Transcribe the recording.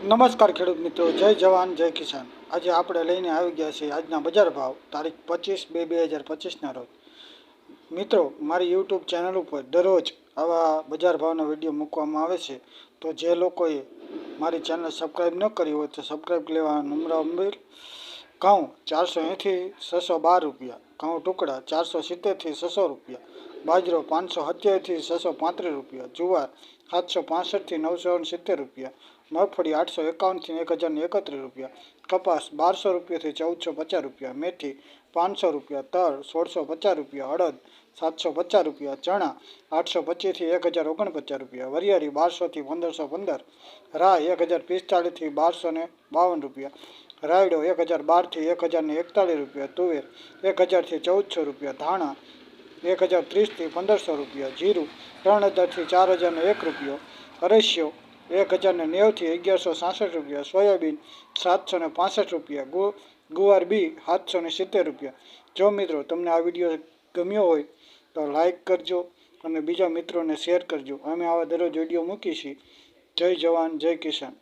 નમસ્કાર ખેડૂત મિત્રો, જય જવાન જય કિસાન। આજે આપણે લઈને આવી ગયા છીએ આજના બજાર ભાવ તારીખ 25/2/2025ના રોજ। મિત્રો, મારી યુટ્યુબ ચેનલ ઉપર દરરોજ આવા બજાર ભાવના વિડીયો મૂકવામાં આવે છે, તો જે લોકોએ મારી ચેનલ સબસ્ક્રાઈબ ન કરી હોય તો સબસ્ક્રાઈબ લેવા નમ્ર અપીલ। ઘઉં 480 થી 612 રૂપિયા, ઘઉં ટુકડા 470 થી 600 રૂપિયા, બાજરો 578 થી 635 રૂપિયા, જુવાર 765 થી 970 રૂપિયા, મગફળી 851 થી 1031 રૂપિયા, કપાસ 1200 રૂપિયાથી 1450 રૂપિયા, મેથી 500 રૂપિયા, તલ 1650 રૂપિયા, અડદ 750 રૂપિયા, ચણા 825 થી 1049 રૂપિયા, વરિયાળી 1200 થી 1515, રાય 1045 થી 1252 રૂપિયા, રાયડો 1012 થી 1041 રૂપિયા, તુવેર 1000 થી 1400 રૂપિયા, ધાણા 1030 થી 1500 રૂપિયા, જીરું 3000 થી 4001 રૂપિયો, અરસિયો 1090 થી 1166 રૂપિયા, સોયાબીન 765 રૂપિયા, ગુવાર બી 770 રૂપિયા। જો મિત્રો તમને આ વિડીયો ગમ્યો હોય તો લાઈક કરજો અને બીજા મિત્રોને શેર કરજો। અમે આવા દરરોજ વિડીયો મૂકીએ છીએ। જય જવાન જય કિસાન।